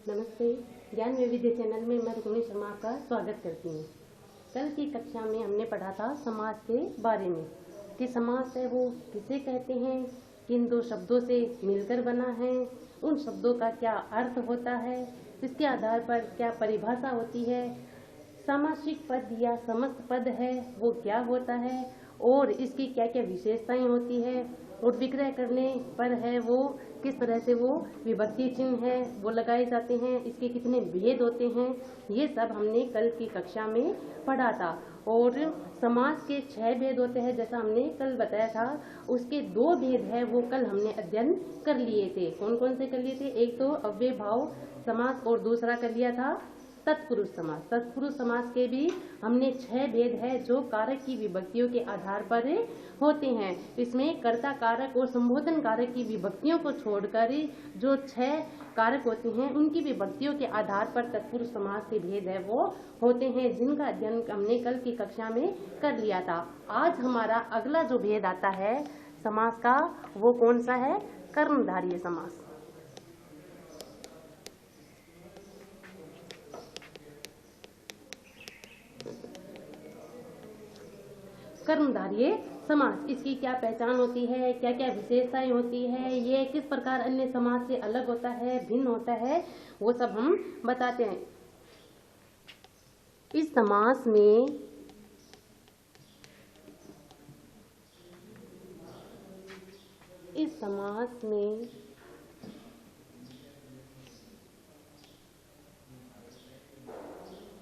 नमस्ते। ज्ञान वैविध्य चैनल में मैं रुक्मिणी शर्मा आपका स्वागत करती हूँ। कल की कक्षा में हमने पढ़ा था समास के बारे में कि समास है वो किसे कहते हैं, किन दो शब्दों से मिलकर बना है, उन शब्दों का क्या अर्थ होता है, इसके आधार पर क्या परिभाषा होती है, सामासिक पद या समस्त पद है वो क्या होता है और इसकी क्या क्या विशेषताएं होती है, और विग्रह करने पर है वो किस तरह से वो विभक्ति चिन्ह है वो लगाए जाते हैं, इसके कितने भेद होते हैं, ये सब हमने कल की कक्षा में पढ़ा था। और समास के 6 भेद होते हैं जैसा हमने कल बताया था, उसके 2 भेद है वो कल हमने अध्ययन कर लिए थे। कौन कौन से कर लिए थे? एक तो अव्यय भाव समास और दूसरा कर लिया था तत्पुरुष समास। तत्पुरुष समास के भी हमने 6 भेद है जो कारक की विभक्तियों के आधार पर होते हैं। इसमें कर्ता कारक और संबोधन कारक की विभक्तियों को छोड़कर जो 6 कारक होते हैं उनकी विभक्तियों के आधार पर तत्पुरुष समास के भेद है वो होते हैं, जिनका अध्ययन हमने कल की कक्षा में कर लिया था। आज हमारा अगला जो भेद आता है समास का वो कौन सा है? कर्मधारय समास। कर्मधारय समास, इसकी क्या पहचान होती है, क्या क्या विशेषताएं होती है, ये किस प्रकार अन्य समास से अलग होता है, भिन्न होता है, वो सब हम बताते हैं। इस समास में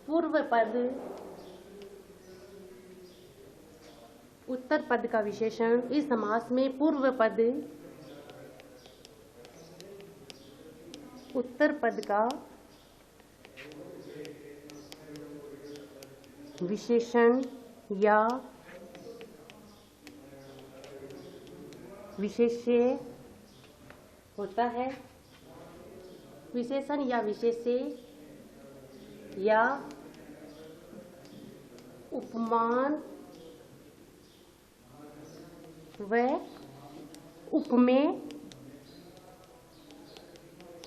पूर्व पद उत्तर पद का विशेषण, इस समास में पूर्व पद उत्तर पद का विशेषण या विशेष्य होता है। विशेषण या विशेष्य या उपमान व उपमेय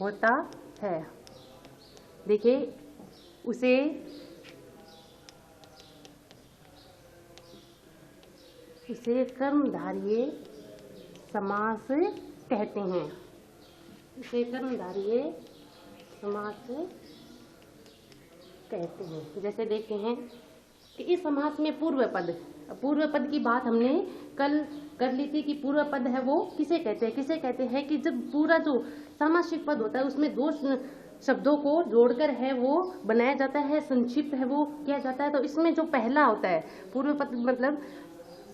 होता है। देखिए उसे कर्मधारय समास कहते हैं। इसे कर्मधारय समास कहते हैं। जैसे देखते हैं कि इस समास में पूर्व पद की बात हमने कल कर ली थी कि पूर्व पद है वो किसे कहते हैं? किसे कहते हैं कि जब पूरा जो सामासिक पद होता है उसमें 2 शब्दों को जोड़कर है वो बनाया जाता है, संक्षिप्त है वो किया जाता है। तो इसमें जो पहला होता है पूर्व पद, मतलब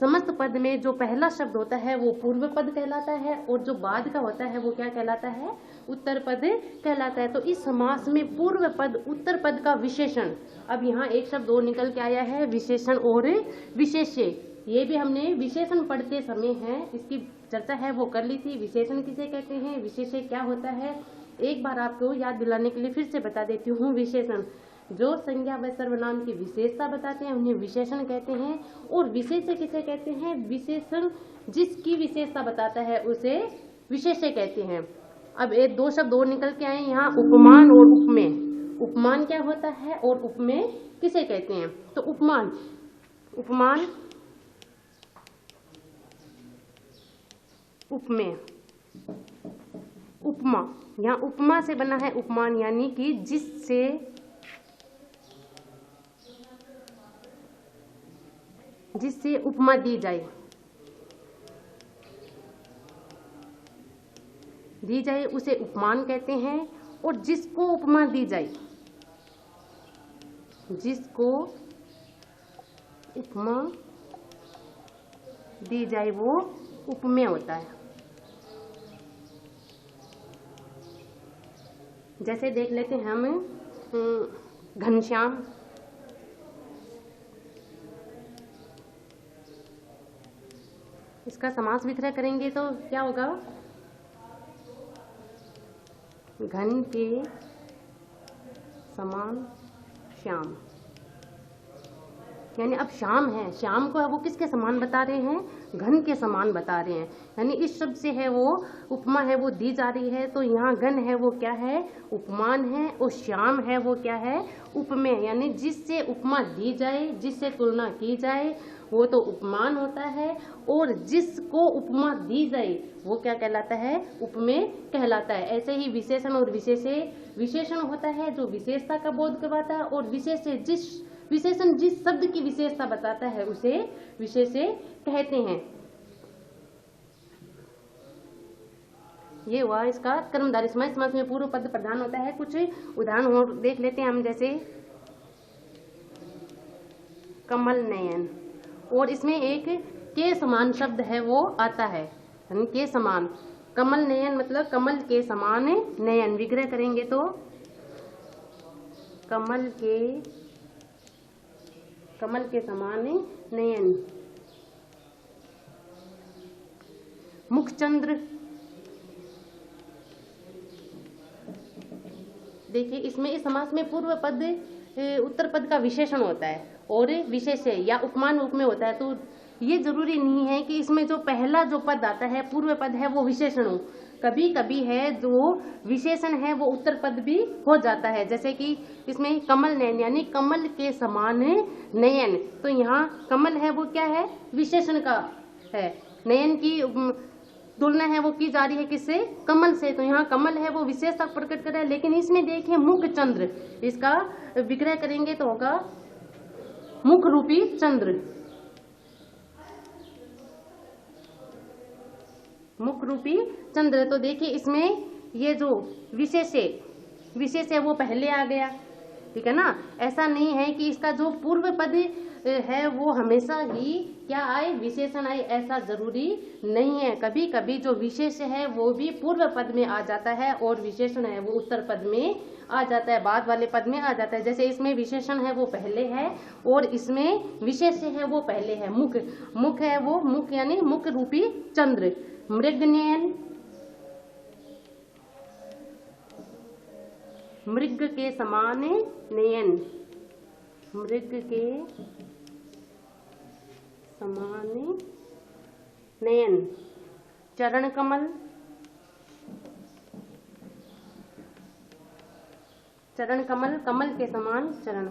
समस्त पद में जो पहला शब्द होता है वो पूर्व पद कहलाता है, और जो बाद का होता है वो क्या कहलाता है? उत्तर पद कहलाता है। तो इस समास में पूर्व पद उत्तर पद का विशेषण, अब यहाँ एक शब्द और निकल के आया है, विशेषण और विशेष्य। ये भी हमने विशेषण पढ़ते समय है इसकी चर्चा है वो कर ली थी। विशेषण किसे कहते हैं, विशेष्य क्या होता है, एक बार आपको याद दिलाने के लिए फिर से बता देती हूँ। विशेषण जो संज्ञा व सर्वनाम की विशेषता बताते हैं उन्हें विशेषण कहते हैं, और विशेष्य किसे कहते हैं? विशेषण जिसकी विशेषता बताता है उसे विशेष्य कहते हैं। अब एक 2 शब्द और निकल के आए यहाँ, उपमान और उपमेय। उपमान क्या होता है और उपमेय किसे कहते हैं? तो उपमान उपमेय, उपमा, यहाँ उपमा से बना है उपमान, यानी कि जिससे उपमा दी जाए उसे उपमान कहते हैं, और जिसको उपमा दी जाए, जिसको उपमा दी जाए वो उपमेय होता है। जैसे देख लेते हैं हम घनश्याम, इसका समास विग्रह करेंगे तो क्या होगा? घन के समान श्याम। यानी अब श्याम है, श्याम को वो किसके समान बता रहे हैं, घन के समान बता रहे हैं। यानी इस शब्द से है वो उपमा है वो दी जा रही है, तो यहाँ घन है वो क्या है, उपमान है, और श्याम है वो क्या है, उपमेय। यानी जिससे उपमा दी जाए, जिससे तुलना की जाए वो तो उपमान होता है, और जिसको उपमा दी जाए वो क्या कहलाता है, उपमेय कहलाता है। ऐसे ही विशेषण और विशेषण होता है जो विशेषता का बोध करवाता है, और विशेषण जिस शब्द की विशेषता बताता है उसे विशेष्य कहते हैं। ये हुआ इसका कर्मधारय समास। समास में पूर्व पद प्रधान होता है। कुछ उदाहरण और देख लेते हैं हम, जैसे कमल नयन, और इसमें एक के समान शब्द है वो आता है, यानी के समान। कमल नयन मतलब कमल के समान नयन, विग्रह करेंगे तो कमल के समान नयन। मुखचंद्र, देखिए इसमें इस समास में पूर्व पद उत्तर पद का विशेषण होता है और विशेष्य या उपमान रूप में होता है। तो ये जरूरी नहीं है कि इसमें जो पहला जो पद आता है पूर्व पद है वो विशेषण हो, कभी कभी है जो विशेषण है वो उत्तर पद भी हो जाता है। जैसे कि इसमें कमल नयन यानी कमल के समान नयन, तो यहाँ कमल है वो क्या है, विशेषण का है। नयन की तुलना है वो की जा रही है किससे, कमल से, तो यहाँ कमल है वो विशेषता प्रकट कर रहा है। लेकिन इसमें देखिए मुख चंद्र, इसका विग्रह करेंगे तो होगा मुख रूपी चंद्र, मुख रूपी चंद्र। तो देखिए इसमें ये जो विशेष है वो पहले आ गया, ठीक है ना। ऐसा नहीं है कि इसका जो पूर्व पद है वो हमेशा ही क्या आए, विशेषण आए, ऐसा जरूरी नहीं है। कभी कभी जो विशेष है वो भी पूर्व पद में आ जाता है और विशेषण है वो उत्तर पद में आ जाता है, बाद वाले पद में आ जाता है। जैसे इसमें विशेषण है वो पहले है और इसमें विशेष है वो पहले है। मुख है वो, मुख यानी मुख रूपी चंद्र। मृगनयन, मृग के समान नयन, मृग के समान नयन। चरण कमल, चरण कमल, कमल के समान चरण।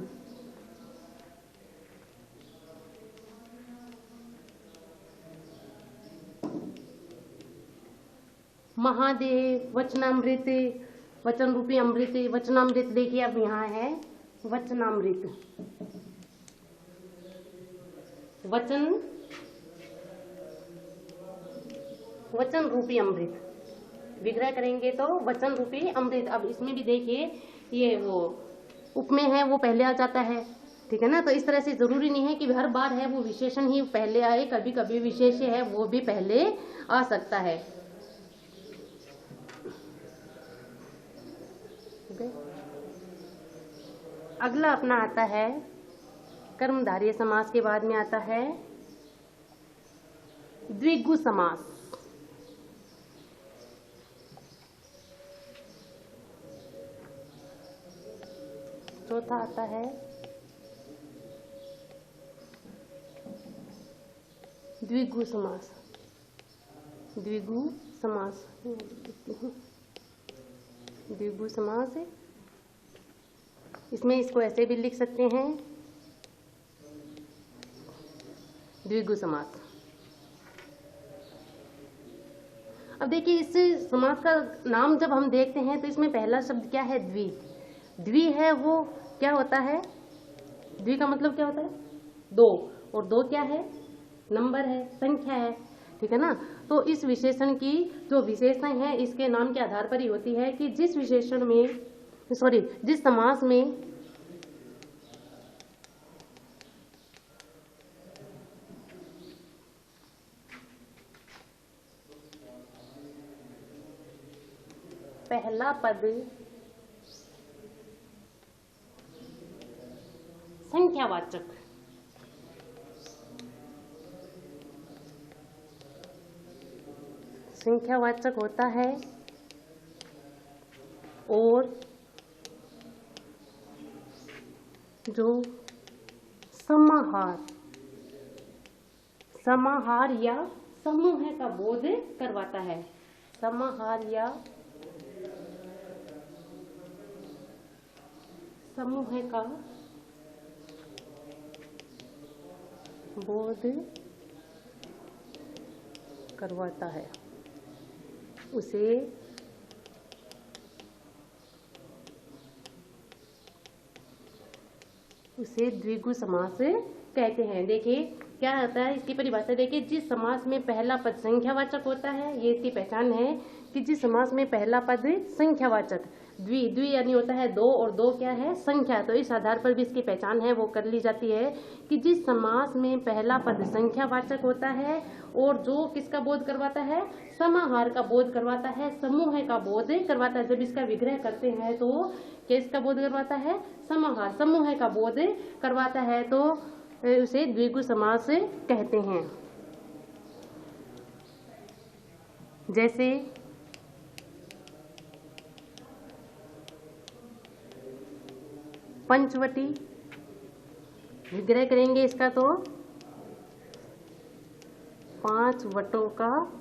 महादेव, वचनामृत, वचन रूपी अमृत, वचनामृत। देखिए अब यहाँ है वचनामृत, वचन रूपी अमृत, विग्रह करेंगे तो वचन रूपी अमृत। अब इसमें भी देखिए ये वो उपमेय है वो पहले आ जाता है, ठीक है ना। तो इस तरह से जरूरी नहीं है कि हर बार है वो विशेषण ही पहले आए, कभी कभी विशेष है वो भी पहले आ सकता है। अगला अपना आता है कर्मधारय समास के बाद में आता है द्विगु समास। चौथा आता है द्विगु समास। द्विगु समास, द्विगु समास। इसमें इसको ऐसे भी लिख सकते हैं द्विगु समास। अब देखिए इस समास का नाम जब हम देखते हैं तो इसमें पहला शब्द क्या है, द्वि। द्वि है वो क्या होता है, द्वि का मतलब क्या होता है, दो, और दो क्या है, नंबर है, संख्या है, ठीक है ना। तो इस विशेषण की जो विशेषताएं हैं इसके नाम के आधार पर ही होती है कि जिस विशेषण में जिस समास में पहला पद संख्यावाचक होता है और जो समाहार, समाहार या समूह का बोध करवाता है। समाहार या समूह का बोध करवाता है, उसे द्विगु समास कहते हैं। देखिए क्या होता है, इसकी परिभाषा देखिए, जिस समास में पहला पद संख्यावाचक होता है, ये इसकी पहचान है कि जिस समास में पहला पद संख्यावाचक, द्वि यानी होता है दो, और दो क्या है, संख्या, तो इस आधार पर भी इसकी पहचान है वो कर ली जाती है कि जिस समास में पहला पद संख्यावाचक होता है और जो किसका बोध करवाता है, समाहार का बोध करवाता है, समूह का बोध करवाता है। जब इसका विग्रह करते हैं तो किसका बोध करवाता है, समाहार, समूह का बोध करवाता है, तो उसे द्विगु समास कहते हैं। जैसे पंचवटी, विग्रह करेंगे इसका तो 5 वटों का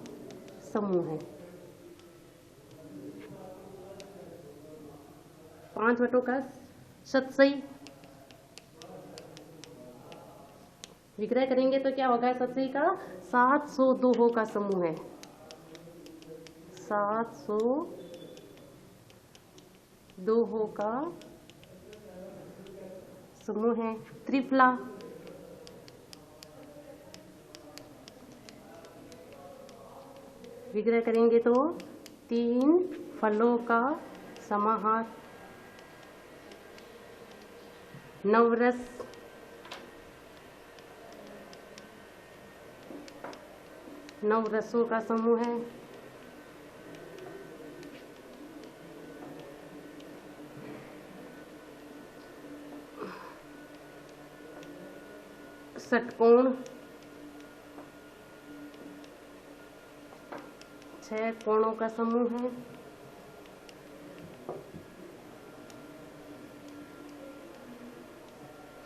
समूह है। 5 वटों का सतसई, विग्रह करेंगे तो क्या होगा, सतसई का 702 का समूह है। 702 का समूह है। त्रिफला, विग्रह करेंगे तो 3 फलों का समाहार। नवरस, नवरसों का समूह है। षटकोण, 6 कोणों का समूह है।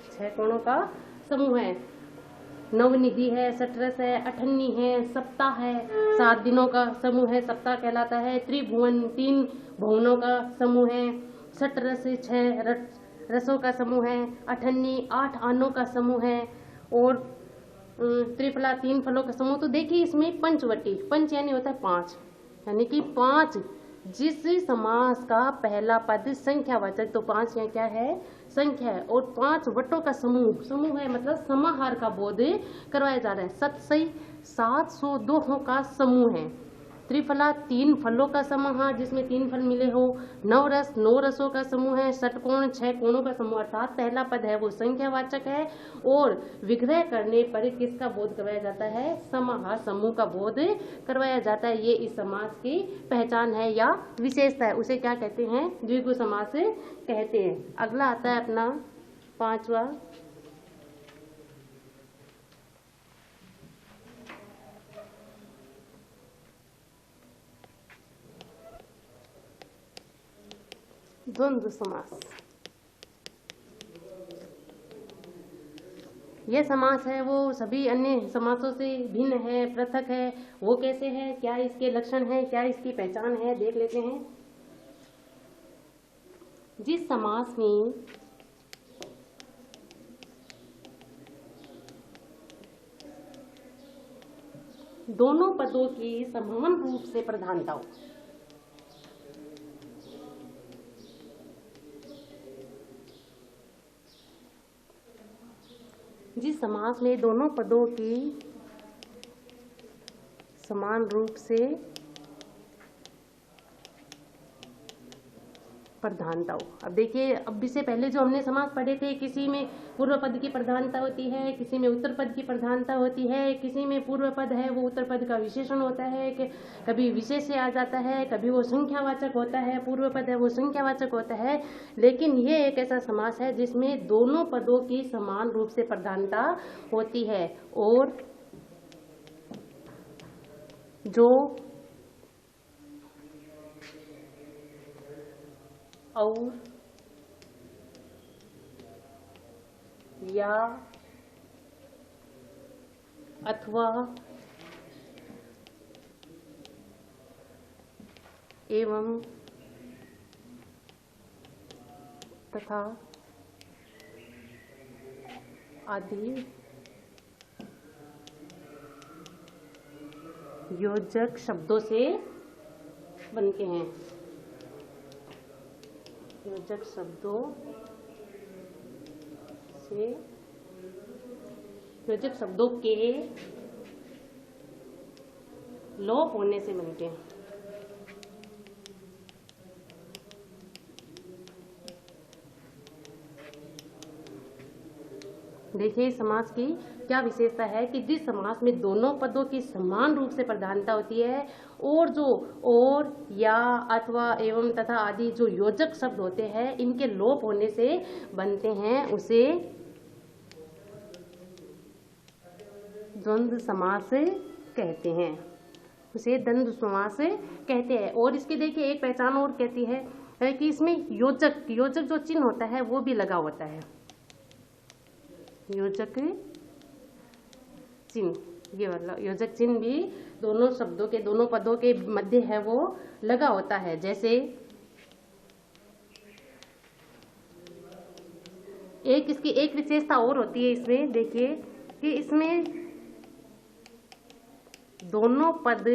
छह कोणों का समूह है। नवनिधि है, षटरस है, अठन्नी है, सप्ताह है, 7 दिनों का समूह है, सप्ताह कहलाता है। त्रिभुवन, 3 भुवनों का समूह है। षटरस 6 रसों का समूह है। अठन्नी 8 आनों का समूह है। और त्रिफला 3 फलों का समूह। तो देखिए इसमें पंचवटी, पंच यानी होता है 5, यानी कि 5 जिस समास का पहला पद संख्यावाचक, तो 5 यहाँ क्या है, संख्या है। और 5 वटों का समूह, समूह है मतलब समाहार का बोध करवाया जा रहा है। सतसई 702 का समूह है। त्रिफला 3 फलों का समाहार जिसमें 3 फल मिले हो। नवरस 9 रसों का समूह है। षटकोण 6 कोणों का समूह, अर्थात पहला पद है वो संख्यावाचक है। और विग्रह करने पर किसका बोध करवाया जाता है, समाहार समूह का बोध करवाया जाता है। ये इस समास की पहचान है या विशेषता है, उसे क्या कहते हैं, द्विगु समास कहते हैं। अगला आता है अपना 5वां, द्वंद्व समास। यह समास है वो सभी अन्य समासों से भिन्न है, पृथक है। वो कैसे है, क्या इसके लक्षण है, क्या इसकी पहचान है, देख लेते हैं। जिस समास में दोनों पदों की समान रूप से प्रधानता हो, जिस समास में दोनों पदों की समान रूप से प्रधानता हो। अब देखिए, अब इससे पहले जो हमने समास पढ़े थे, किसी में पूर्व पद की प्रधानता होती है, किसी में उत्तर पद की प्रधानता होती है, किसी में पूर्व पद है वो उत्तर पद का विशेषण होता है, कि कभी विशेष से आ जाता है, कभी वो संख्यावाचक होता है, पूर्व पद है वो संख्यावाचक होता है। लेकिन ये एक ऐसा समास है जिसमें दोनों पदों की समान रूप से प्रधानता होती है। और जो और या अथवा एवं तथा आदि योजक शब्दों से बनते हैं। योजक शब्दों से, योजक शब्दों के लोप होने से बनते हैं। देखिए समास की क्या विशेषता है कि जिस समास में दोनों पदों की समान रूप से प्रधानता होती है और जो और, या, अथवा, एवं तथा आदि जो योजक शब्द होते हैं इनके लोप होने से बनते हैं, उसे द्वंद्व समास कहते हैं। उसे द्वंद्व समास कहते हैं। और इसकी देखिए एक पहचान और कहती है कि इसमें योजक जो चिन्ह होता है वो भी लगा होता है। योजक चिन्ह, ये वाला योजक चिन्ह भी दोनों शब्दों के, दोनों पदों के मध्य है वो लगा होता है। जैसे इसकी एक विशेषता और होती है इसमें, देखिए कि इसमें दोनों पद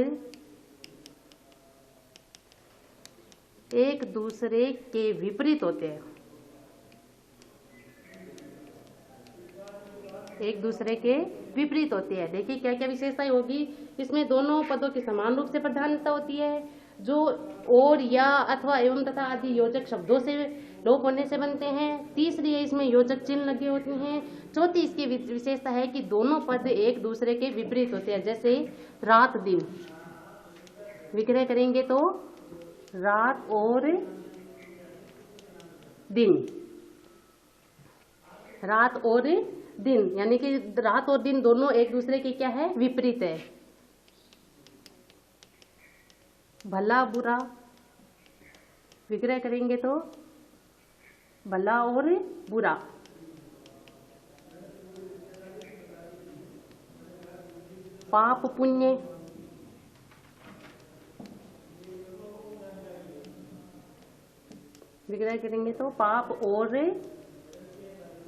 एक दूसरे के विपरीत होते हैं। एक दूसरे के विपरीत होती है। देखिए क्या क्या विशेषताएं होगी इसमें। दोनों पदों की समान रूप से प्रधानता होती है, जो और, या, अथवा, एवं तथा आदि योजक शब्दों से लोप होने से बनते हैं। तीसरी है इसमें योजक चिन्ह लगे होते हैं। चौथी इसकी विशेषता है कि दोनों पद एक दूसरे के विपरीत होते हैं। जैसे रात दिन, विग्रह करेंगे तो रात और दिन, रात और दिन, यानी कि रात और दिन दोनों एक दूसरे के क्या है, विपरीत है। भला बुरा, विग्रह करेंगे तो भला और बुरा। पाप पुण्य, विग्रह करेंगे तो पाप और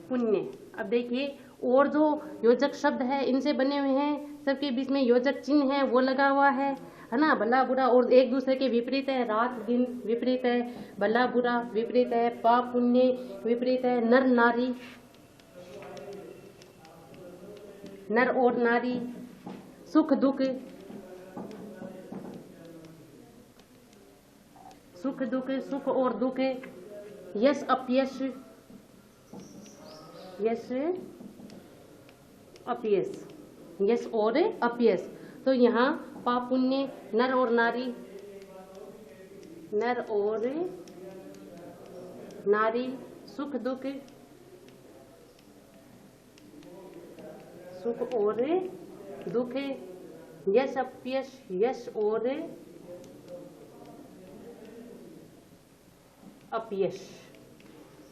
पुण्य। अब देखिए और जो योजक शब्द है इनसे बने हुए हैं, सबके बीच में योजक चिन्ह है वो लगा हुआ है ना। भला बुरा और एक दूसरे के विपरीत है। रात दिन विपरीत है, भला बुरा विपरीत है, पाप पुण्य विपरीत है, नर नारी, नर और नारी, सुख दुख, सुख दुख, सुख और दुख, यश अपयश, यश अपयश, यश और अपयश। तो यहाँ पाप पुण्य, नर और नारी, नर और नारी, सुख दुख, सुख और दुख, यश अपयश, यश और अपयश।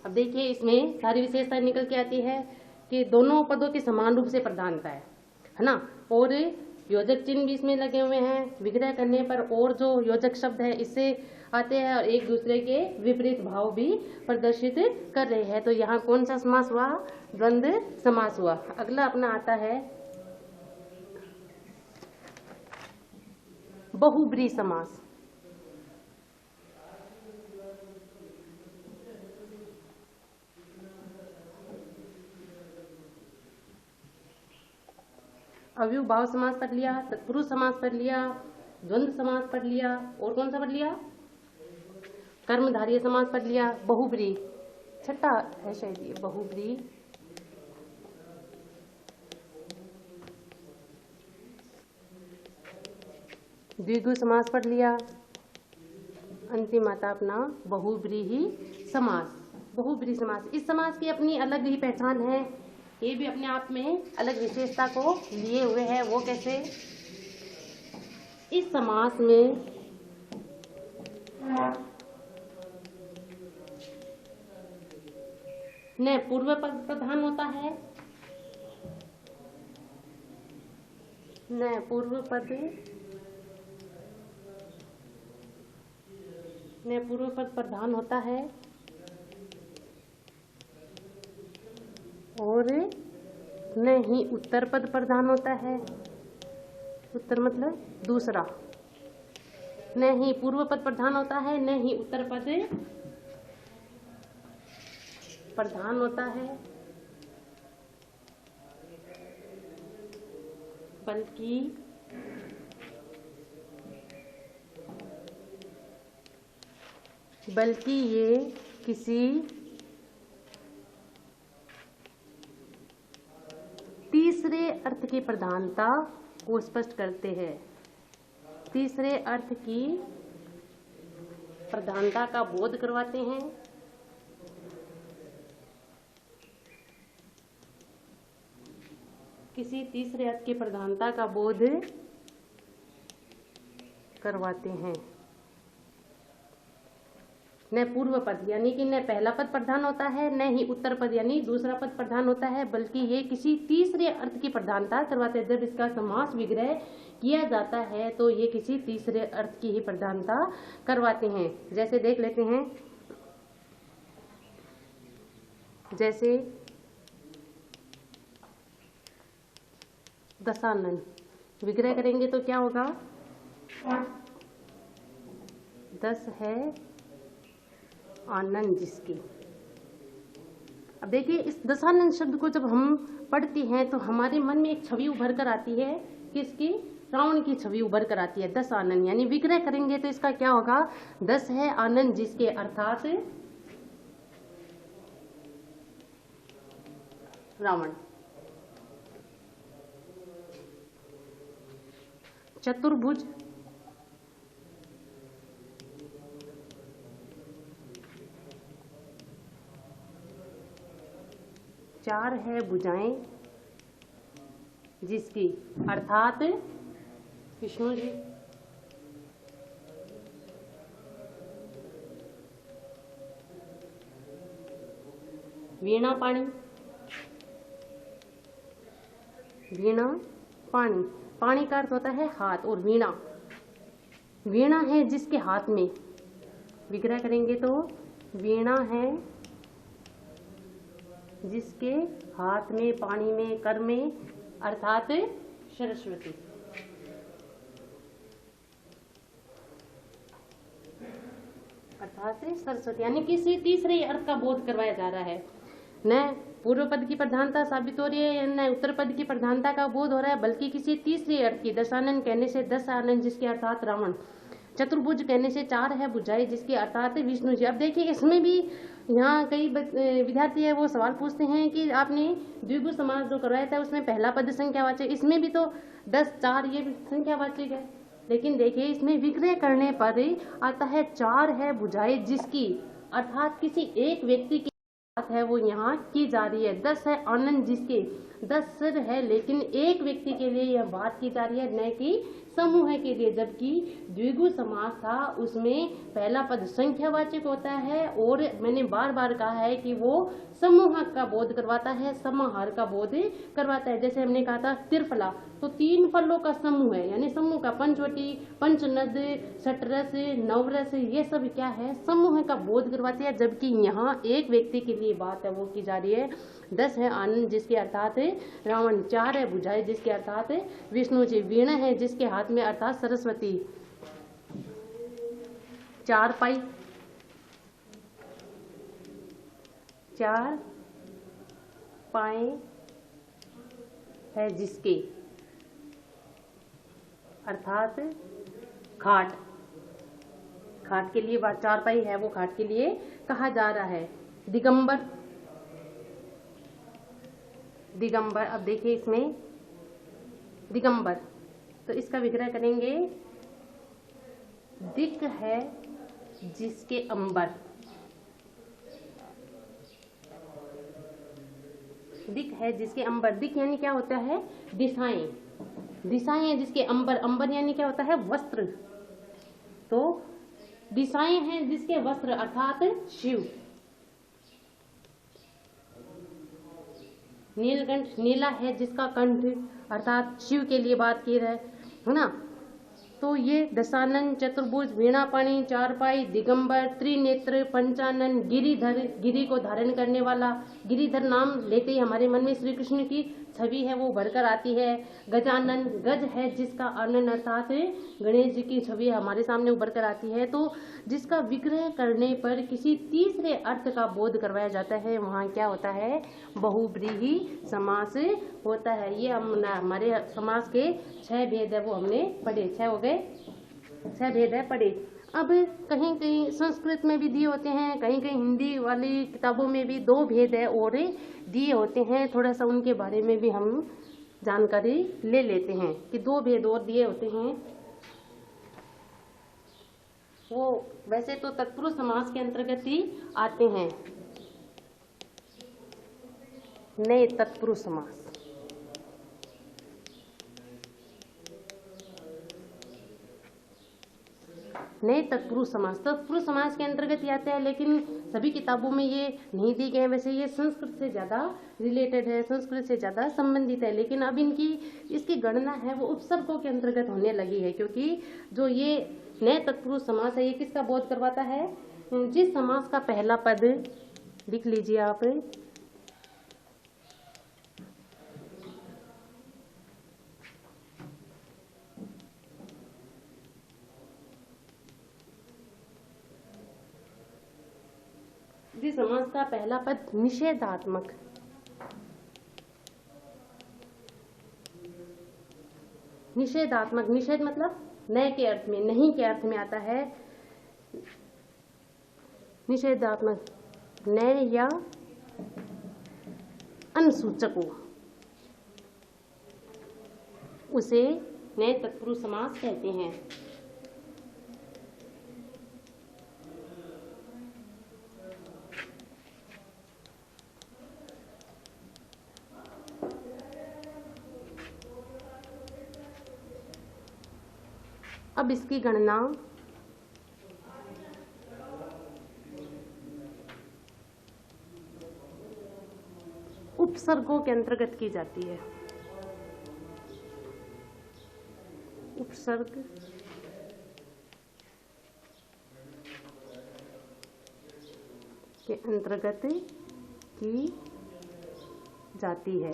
अब देखिए इसमें सारी विशेषताएं निकल के आती है कि दोनों पदों की समान रूप से प्रधानता है ना। और योजक चिन्ह भी इसमें लगे हुए हैं। विग्रह करने पर और जो योजक शब्द है इससे आते हैं और एक दूसरे के विपरीत भाव भी प्रदर्शित कर रहे हैं। तो यहाँ कौन सा समास हुआ, द्वंद्व समास हुआ। अगला अपना आता है बहुब्रीहि समास। अव्ययभाव समास पढ़ लिया, तत्पुरुष समास पढ़ लिया, द्वंद्व समास पढ़ लिया, और कौन सा पढ़ लिया, कर्मधारय समास पढ़ लिया। बहुब्रीहि छठा है शायद ये, बहुब्रीहि द्विगु समास पढ़ लिया। अंतिम आता अपना बहुब्रीहि समास। बहुब्रीहि समास, इस समास की अपनी अलग ही पहचान है। ये भी अपने आप में अलग विशेषता को लिए हुए है। वो कैसे, इस समास में न पूर्व पद प्रधान होता है न पूर्व पद प्रधान होता है और न ही उत्तर पद प्रधान होता है। उत्तर मतलब दूसरा। न ही पूर्व पद प्रधान होता है, न ही उत्तर पद प्रधान होता है, बल्कि ये किसी तीसरे अर्थ की प्रधानता को स्पष्ट करते हैं। तीसरे अर्थ की प्रधानता का बोध करवाते हैं। किसी तीसरे अर्थ की प्रधानता का बोध करवाते हैं। न पूर्व पद यानी कि न पहला पद प्रधान होता है, न ही उत्तर पद यानी दूसरा पद प्रधान होता है, बल्कि ये किसी तीसरे अर्थ की प्रधानता करवाते हैं। जब इसका समास विग्रह किया जाता है तो ये किसी तीसरे अर्थ की ही प्रधानता करवाते हैं। जैसे देख लेते हैं, जैसे दशानन विग्रह करेंगे तो क्या होगा? 10 है आनंद जिसके। अब देखिए, इस दशानन शब्द को जब हम पढ़ते हैं तो हमारे मन में एक छवि उभर कर आती है। किसकी? रावण की छवि उभर कर आती है। 10 आनंद यानी विग्रह करेंगे तो इसका क्या होगा? 10 है आनंद जिसके, अर्थात रावण। चतुर्भुज चार है भुजाएं जिसकी, अर्थात विष्णु जी। वीणा पाणी, वीणा पाणी, पाणी का अर्थ होता है हाथ, और वीणा, वीणा है जिसके हाथ में। विग्रह करेंगे तो वीणा है जिसके हाथ में, पानी में, कर में, अर्थात सरस्वती। अर्थात सरस्वती यानी किसी तीसरे अर्थ का बोध करवाया जा रहा है। न पूर्व पद की प्रधानता साबित हो रही है, न उत्तर पद की प्रधानता का बोध हो रहा है, बल्कि किसी तीसरे अर्थ की। दशानन कहने से 10 आनंद जिसके, अर्थात रावण। चतुर्भुज कहने से 4 है भुजाएं जिसके, अर्थात विष्णु जी। अब देखिए, इसमें भी यहाँ कई विद्यार्थी है वो सवाल पूछते हैं कि आपने द्विगु समास जो करवाया था उसमें पहला पद संख्यावाचक, इसमें भी तो 10 4 ये संख्यावाचक है। लेकिन देखिए, इसमें विग्रह करने पर आता है 4 है भुजाएं जिसकी, अर्थात किसी एक व्यक्ति की बात है वो यहाँ की जा रही है। 10 है आनंद जिसके, 10 सिर है, लेकिन एक व्यक्ति के लिए यह बात की जा रही है, न कि समूह के लिए। जबकि द्विगु समास था उसमें पहला पद संख्यावाचक होता है, और मैंने बार बार कहा है कि वो समूह का बोध करवाता है, समाहार का बोध करवाता है। जैसे हमने कहा था त्रिफला, तो 3 फलों का समूह है, यानी समूह का। पंचवटी, पंचनद, षटरस, नवरस, ये सब क्या है? समूह का बोध करवाते हैं। जबकि यहाँ एक व्यक्ति के लिए बात है वो की जा रही है। 10 है आनंद जिसके, अर्थात रावण। 4 है भुजाएं जिसके, अर्थात विष्णु जी। वीणा है जिसके हाथ में, अर्थात सरस्वती। 4 पाई, 4 पाए है जिसके, अर्थात खाट। खाट के लिए बात, 4 पाई है वो खाट के लिए कहा जा रहा है। दिगंबर, दिगंबर। अब देखिए इसमें दिगंबर, तो इसका विग्रह करेंगे, दिक है जिसके अंबर। दिक है जिसके अंबर, दिक यानी क्या होता है? दिशाएं। दिशाएं हैं जिसके अंबर, अंबर यानी क्या होता है? वस्त्र। तो दिशाएं हैं जिसके वस्त्र, अर्थात शिव। नीलकंठ, नीला है जिसका कंठ, अर्थात शिव के लिए बात की है ना। तो ये दशानन, चतुर्भुज, वीणापाणी, चारपाई, दिगंबर, त्रिनेत्र, पंचानन, गिरिधर, गिरि को धारण करने वाला, गिरिधर नाम लेते ही हमारे मन में श्री कृष्ण की छवि है वो भरकर आती है। गजानन, गज है जिसका आनंद अर्थात गणेश जी की छवि हमारे सामने उभर कर आती है। तो जिसका विग्रह करने पर किसी तीसरे अर्थ का बोध करवाया जाता है, वहाँ क्या होता है, बहुव्रीहि समास होता है। ये हमारे समास के 6 भेद है वो हमने पढ़े, 6 हो गए, 6 भेद है पढ़े। अब कहीं कहीं संस्कृत में भी दिए होते हैं, कहीं कहीं हिंदी वाली किताबों में भी 2 भेद है और दिए होते हैं। थोड़ा सा उनके बारे में भी हम जानकारी ले लेते हैं कि 2 भेद और दिए होते हैं। वो वैसे तो तत्पुरुष समास के अंतर्गत ही आते हैं, नए तत्पुरुष समास। नए तत्पुरुष समास, तत्पुरुष समास के अंतर्गत ही आते हैं, लेकिन सभी किताबों में ये नहीं दी गए। वैसे ये संस्कृत से ज़्यादा रिलेटेड है, संस्कृत से ज़्यादा संबंधित है, लेकिन अब इसकी गणना है वो उपसर्गों के अंतर्गत होने लगी है, क्योंकि जो ये नए तत्पुरुष समास है ये किसका बोध करवाता है, जिस समास का पहला पद, लिख लीजिए आप, जिस समास का पहला पद निषेधात्मक, निषेधात्मक, निषेध मतलब नए के अर्थ में, नहीं के अर्थ में आता है। निषेधात्मक नए या अनसूचक हो, उसे नए तत्पुरुष समास कहते हैं। अब इसकी गणना उपसर्गों के अंतर्गत की जाती है। उपसर्ग के अंतर्गत की जाती है।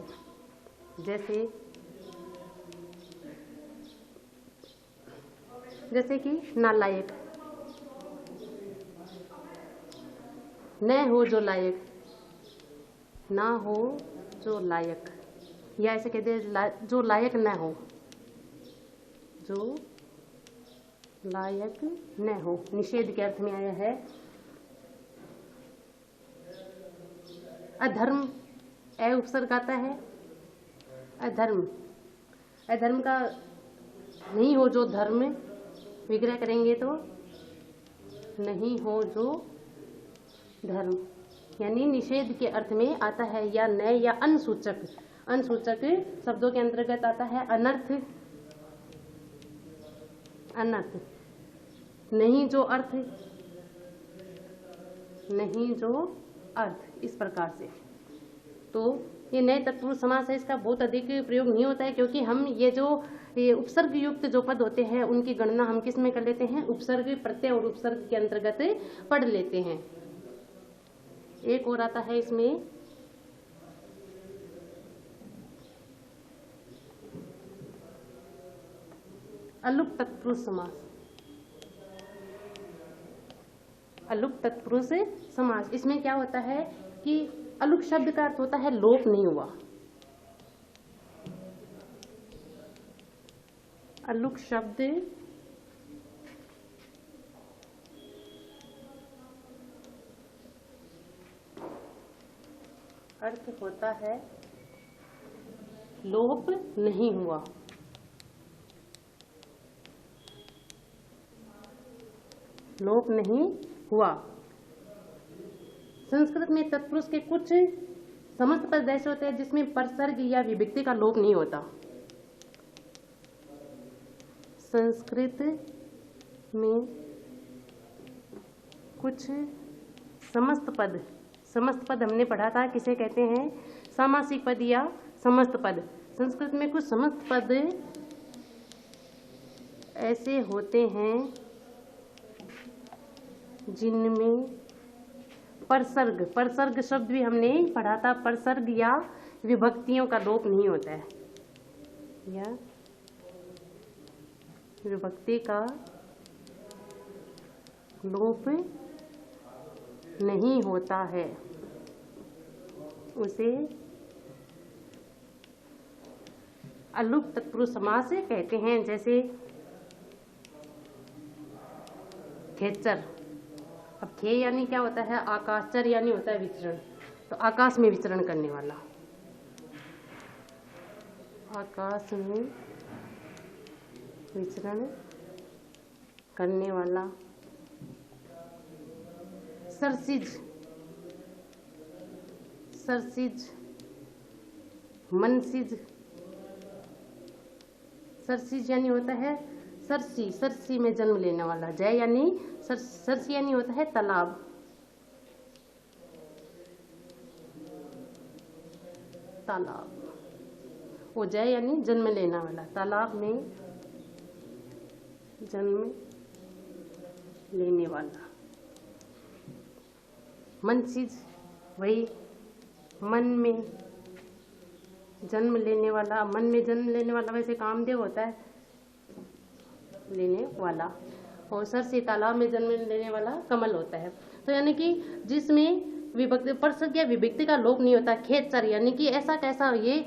जैसे कि नालायक, न हो जो लायक, ना हो जो लायक, या ऐसे कहते हैं जो लायक न हो, जो लायक न हो, निषेध के अर्थ में आया है। अधर्म, ए उपसर्ग आता है। अधर्म, अधर्म का नहीं हो जो धर्म, विग्रह करेंगे तो नहीं हो जो धर्म, यानी निषेध के अर्थ में आता है, या नए या अनसूचक, अनसूचक शब्दों के अंतर्गत आता है। अनर्थ, अनर्थ नहीं जो अर्थ, नहीं जो अर्थ, इस प्रकार से। तो ये नए तत्पुरुष समास है, इसका बहुत अधिक प्रयोग नहीं होता है, क्योंकि हम ये उपसर्ग युक्त जो पद होते हैं उनकी गणना हम किस में कर लेते हैं, उपसर्ग, प्रत्यय और उपसर्ग के अंतर्गत पढ़ लेते हैं। एक और आता है इसमें, अलुक तत्पुरुष समास। अलुक तत्पुरुष समास, इसमें क्या होता है कि अलुक शब्द का अर्थ होता है लोप नहीं हुआ। अलुक शब्द अर्थ होता है लोप नहीं हुआ। लोप नहीं हुआ। संस्कृत में तत्पुरुष के कुछ समस्त पद ऐसे होते हैं जिसमें परसर्ग या विभक्ति का लोप नहीं होता। संस्कृत में कुछ समस्त पद हमने पढ़ा था, किसे कहते हैं? सामासिक पद या समस्त पद। संस्कृत में कुछ समस्त पद ऐसे होते हैं जिनमें परसर्ग शब्द भी हमने पढ़ा था, परसर्ग या विभक्तियों का लोप नहीं होता है, या विभक्ति का लोप नहीं होता है, उसे अलुप्त तत्पुरुष समास कहते हैं। जैसे खेचर, अब खे यानी क्या होता है? आकाश, चर यानी होता है विचरण, तो आकाश में विचरण करने वाला, आकाश में विचरण करने वाला। सरसिज, मनसिज, सरसिज यानी होता है सरसी में जन्म लेने वाला। जय यानी सरसी यानी होता है तालाब, वो जय यानी जन्म लेने वाला, तालाब में जन्म लेने वाला। मनसिज वही मन में जन्म लेने वाला, मन में जन्म लेने वाला वैसे कामदेव होता है लेने वाला, और सरसी तालाब में जन्म लेने वाला कमल होता है। तो यानी कि जिसमें विभक्ति परसर्ग या विभक्ति का लोप नहीं होता। खेचर यानी कि ऐसा कैसा, ये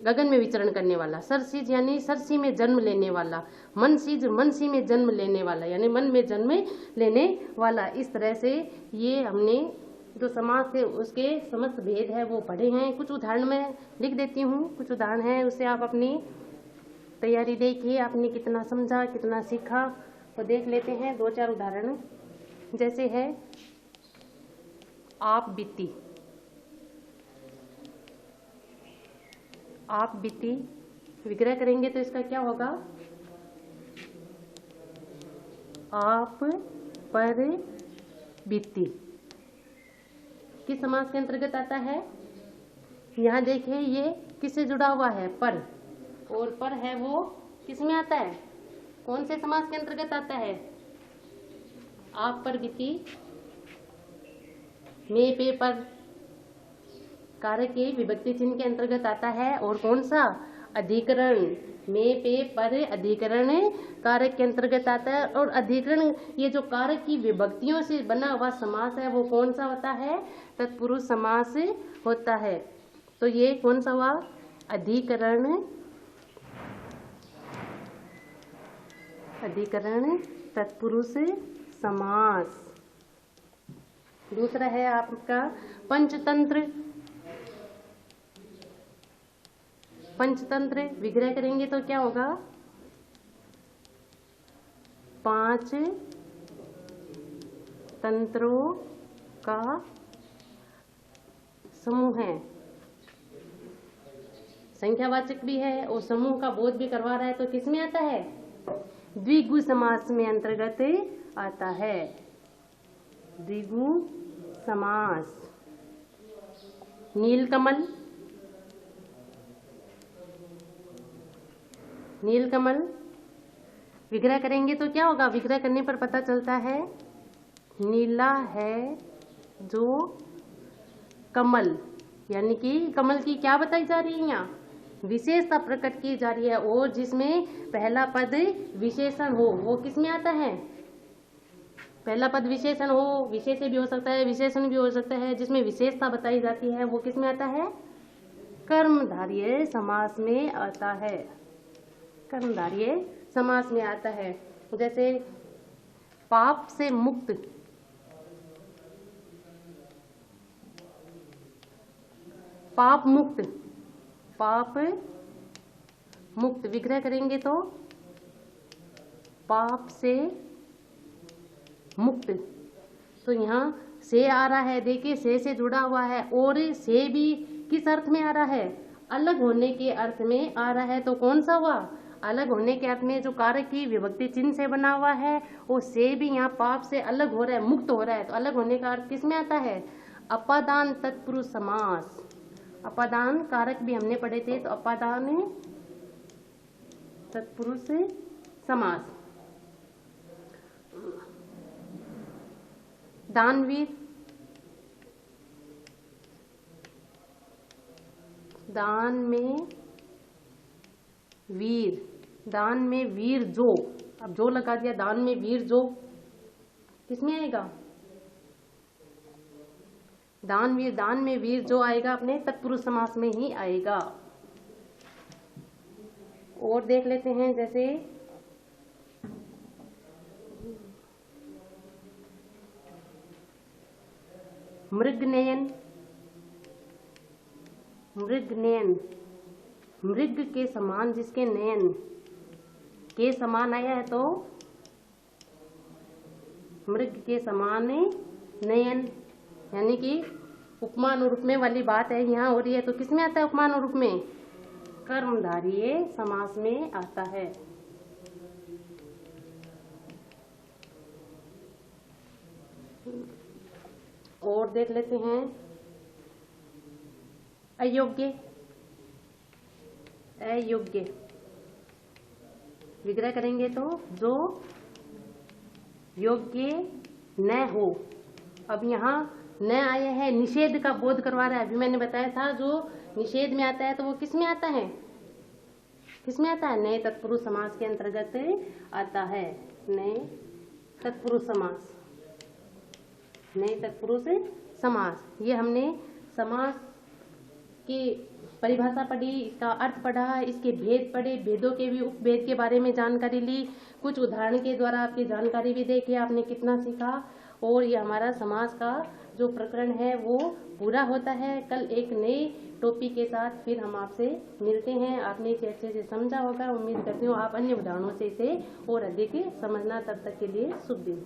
गगन में विचरण करने वाला। सरसिज यानी सरसी में जन्म लेने वाला। मनसिज मनसी में जन्म लेने वाला, यानी मन में जन्म लेने वाला। इस तरह से ये हमने जो समास थे उसके समस्त भेद है वो पढ़े हैं। कुछ उदाहरण मैं लिख देती हूँ, कुछ उदाहरण है, उससे आप अपनी तैयारी देखिए, आपने कितना समझा कितना सीखा वो देख लेते हैं। 2-4 उदाहरण जैसे है आप बीती, आप बीती विग्रह करेंगे तो इसका क्या होगा? आप पर बीती किस समास के अंतर्गत आता है? यहाँ देखिए ये किससे जुड़ा हुआ है? पर, और पर है वो किस में आता है? कौन से समास के अंतर्गत आता है? आप पर बीती, में पे पर कारक के विभक्ति चिन्ह के अंतर्गत आता है। और कौन सा? अधिकरण, में पे पर अधिकरण कारक के अंतर्गत आता है। और अधिकरण ये जो कारक की विभक्तियों से बना हुआ समास है वो कौन सा होता है? तत्पुरुष समास होता है। तो ये कौन सा हुआ? अधिकरण, अधिकरण तत्पुरुष समास। दूसरा है आपका पंचतंत्र, पंचतंत्र विग्रह करेंगे तो क्या होगा? 5 तंत्रों का समूह है, संख्यावाचक भी है और समूह का बोध भी करवा रहा है। तो किस में आता है? द्विगु समास में अंतर्गत आता है, द्विगु समास। नीलकमल, नीलकमल विग्रह करेंगे तो क्या होगा? विग्रह करने पर पता चलता है नीला है जो कमल, यानी कि कमल की क्या बताई जा रही है? यहाँ विशेषता प्रकट की जा रही है। और जिसमें पहला पद विशेषण हो वो किस में आता है? पहला पद विशेषण हो, विशेष्य भी हो सकता है, विशेषण भी हो सकता है, जिसमें विशेषता बताई जाती है वो किस में आता है? कर्मधारय समास में आता है, कर्मधारय समास में आता है। जैसे पाप से मुक्त, पाप मुक्त, पाप मुक्त विग्रह करेंगे तो पाप से मुक्त। तो यहाँ से आ रहा है, देखिए से जुड़ा हुआ है, और से भी किस अर्थ में आ रहा है? अलग होने के अर्थ में आ रहा है। तो कौन सा हुआ? अलग होने के अर्थ में जो कारक की विभक्ति चिन्ह से बना हुआ है, वो से भी यहाँ पाप से अलग हो रहा है, मुक्त हो रहा है। तो अलग होने का अर्थ किस में आता है? अपादान तत्पुरुष समास, अपादान कारक भी हमने पढ़े थे, तो अपादान तत्पुरुष समास। दानवीर, दान में वीर, दान में वीर जो, अब जो लगा दिया, दान में वीर जो किसमें आएगा? दानवीर, दान में वीर जो आएगा अपने तत्पुरुष समास में ही आएगा। और देख लेते हैं, जैसे मृगनयन, मृगनयन, मृग के समान जिसके नयन के समान आया है तो मृग के समान नयन, यानी कि उपमान और रूप में वाली बात है यहाँ हो रही है। तो किसमें आता है उपमान और रूप में? कर्मधारय समास में आता है। और देख लेते हैं अयोग्य, अयोग्य विग्रह करेंगे तो जो योग्य न हो। अब यहाँ न आया है, निषेध का बोध करवा रहा है। अभी मैंने बताया था जो निषेध में आता है तो वो किस में आता है? किसमें आता है? नए तत्पुरुष समास के अंतर्गत आता है। नए तत्पुरुष समास, नए तत्पुरुष समास। ये हमने समास की परिभाषा पढ़ी, इसका अर्थ पढ़ा, इसके भेद पढ़े, भेदों के भी उपभेद के बारे में जानकारी ली, कुछ उदाहरण के द्वारा आपकी जानकारी भी देखी, आपने कितना सीखा। और ये हमारा समास का जो प्रकरण है वो पूरा होता है। कल एक नए टॉपिक के साथ फिर हम आपसे मिलते हैं। आपने इसे अच्छे से समझा होगा, उम्मीद करती हूँ आप अन्य उदाहरणों से इसे और अधिक समझना। तब तक के लिए शुभ दिन।